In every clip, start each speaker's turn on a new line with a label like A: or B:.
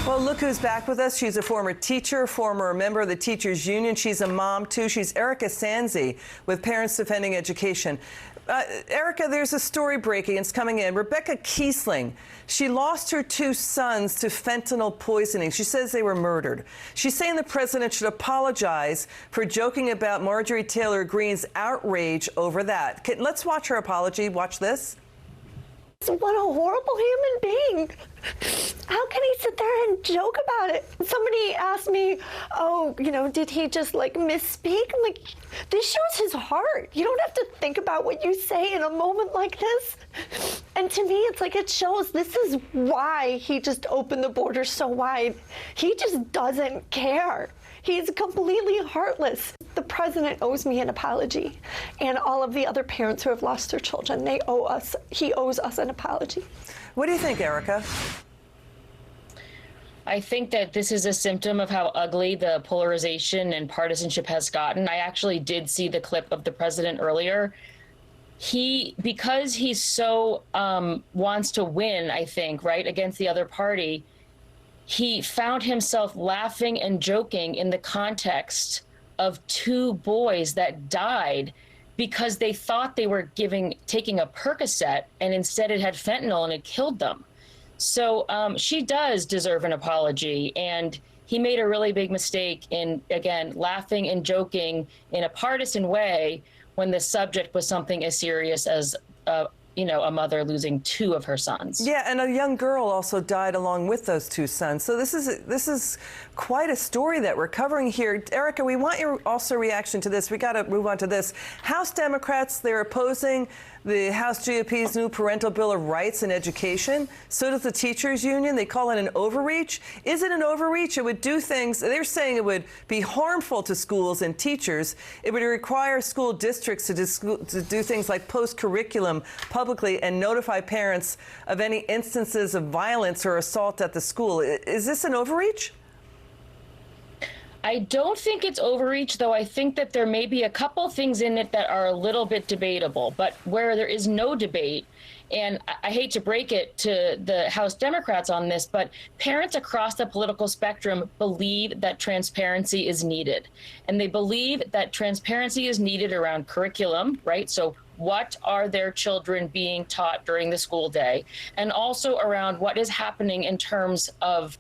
A: Well, look who's back with us. She's a former teacher, former member of the teachers union. She's a mom, too. She's Erika Sanzi with Parents Defending Education. Erika, there's a story breaking. It's coming in. Rebecca Kiesling, she lost her 2 sons to fentanyl poisoning. She says they were murdered. She's saying the president should apologize for joking about Marjorie Taylor Greene's outrage over that. Let's watch her apology. Watch this.
B: What a horrible human being. How can he sit there and joke about it? Somebody asked me, oh, did he just misspeak? I'm like, this shows his heart. You don't have to think about what you say in a moment like this. And to me, it's like it shows this is why he just opened the border so wide. He just doesn't care. He's completely heartless. The president owes me an apology, and all of the other parents who have lost their children, he owes us an apology.
A: What do you think, Erika?
C: I think that this is a symptom of how ugly the polarization and partisanship has gotten. I actually did see the clip of the president earlier. Because he's so wants to win, I think, right, against the other party, he found himself laughing and joking in the context of 2 boys that died because they thought they were taking a Percocet, and instead it had fentanyl and it killed them. So she does deserve an apology, and he made a really big mistake in, again, laughing and joking in a partisan way when the subject was something as serious as a mother losing 2 of her sons.
A: Yeah, and a young girl also died along with those 2 sons. So this is quite a story that we're covering here. Erika, we want your also reaction to this. We got to move on to this. House Democrats, they're opposing the House GOP's new parental bill of rights in education. So does the teachers union. They call it an overreach. Is it an overreach? It would do things, they're saying it would be harmful to schools and teachers. It would require school districts to do things like post curriculum publicly and notify parents of any instances of violence or assault at the school. Is this an overreach?
C: I don't think it's overreach, though I think that there may be a couple things in it that are a little bit debatable, but where there is no debate, and I hate to break it to the House Democrats on this, but parents across the political spectrum believe that transparency is needed. And they believe that transparency is needed around curriculum, right? So what are their children being taught during the school day? And also around what is happening in terms of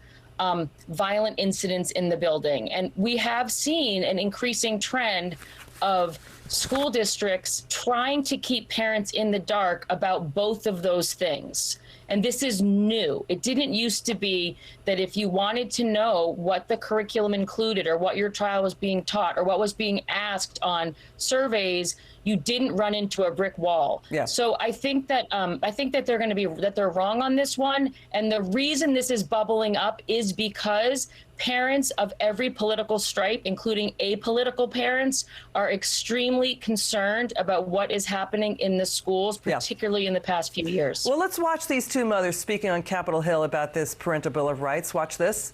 C: violent incidents in the building. And we have seen an increasing trend of school districts trying to keep parents in the dark about both of those things. And this is new. It didn't used to be that if you wanted to know what the curriculum included or what your child was being taught or what was being asked on surveys, you didn't run into a brick wall. Yeah. So I think that they're wrong on this one. And the reason this is bubbling up is because parents of every political stripe, including apolitical parents, are extremely concerned about what is happening in the schools, particularly in the past few years.
A: Well, let's watch these 2 mothers speaking on Capitol Hill about this parental bill of rights. Watch this.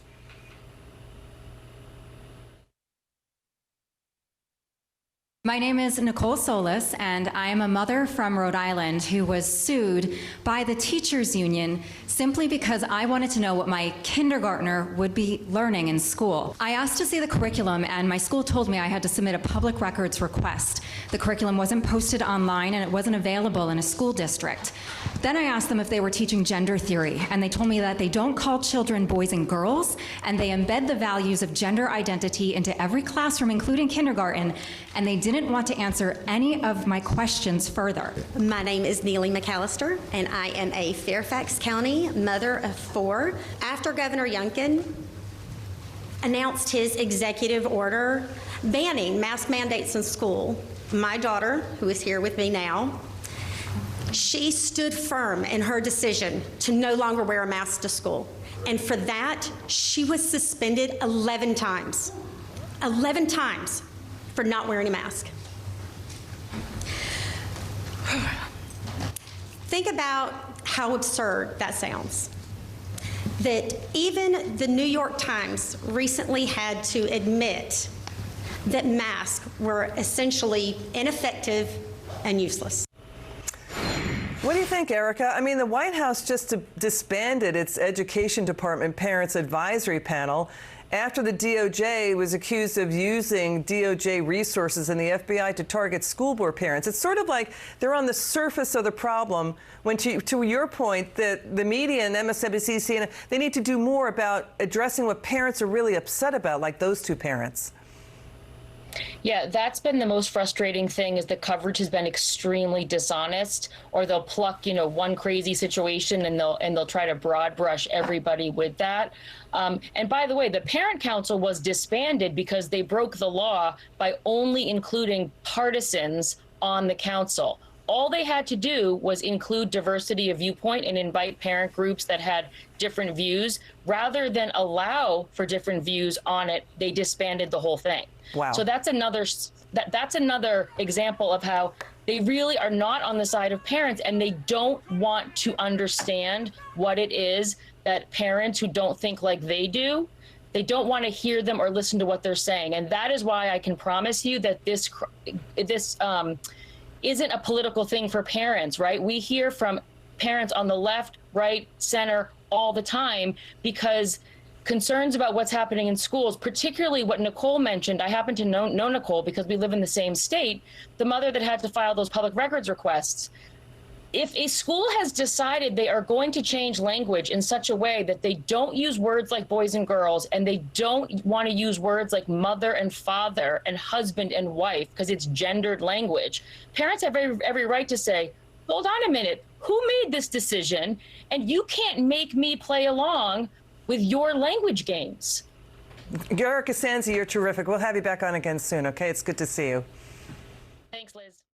D: My name is Nicole Solis, and I am a mother from Rhode Island who was sued by the teachers union simply because I wanted to know what my kindergartner would be learning in school. I asked to see the curriculum, and my school told me I had to submit a public records request. The curriculum wasn't posted online, and it wasn't available in a school district. Then I asked them if they were teaching gender theory, and they told me that they don't call children boys and girls, and they embed the values of gender identity into every classroom, including kindergarten, and they didn't want to answer any of my questions further.
E: My name is Neely McAllister, and I am a Fairfax County mother of 4. After Governor Youngkin announced his executive order banning mask mandates in school, my daughter, who is here with me now, she stood firm in her decision to no longer wear a mask to school. And for that, she was suspended 11 times. 11 times for not wearing a mask. Think about how absurd that sounds. That even the New York Times recently had to admit that masks were essentially ineffective and useless.
A: What do you think, Erika? I mean, the White House just disbanded its Education Department Parents Advisory Panel after the DOJ was accused of using DOJ resources and the FBI to target school board parents. It's sort of like they're on the surface of the problem when, to your point, that the media and MSNBC, CNN, they need to do more about addressing what parents are really upset about, like those two parents.
C: Yeah, that's been the most frustrating thing, is the coverage has been extremely dishonest, or they'll pluck, one crazy situation and they'll try to broad brush everybody with that. And by the way, the Parent Council was disbanded because they broke the law by only including partisans on the council. All they had to do was include diversity of viewpoint and invite parent groups that had different views. Rather than allow for different views on it, they disbanded the whole thing.
A: Wow.
C: So that's another example of how they really are not on the side of parents, and they don't want to understand what it is that parents who don't think like they do, they don't want to hear them or listen to what they're saying. And that is why I can promise you that this isn't a political thing for parents, right? We hear from parents on the left, right, center all the time, because concerns about what's happening in schools, particularly what Nicole mentioned. I happen to know Nicole because we live in the same state, the mother that had to file those public records requests. If a school has decided they are going to change language in such a way that they don't use words like boys and girls, and they don't want to use words like mother and father and husband and wife because it's gendered language, parents have every right to say, hold on a minute, who made this decision? And you can't make me play along with your language games.
A: Erika Sanzi, you're terrific. We'll have you back on again soon, okay? It's good to see you.
C: Thanks, Liz.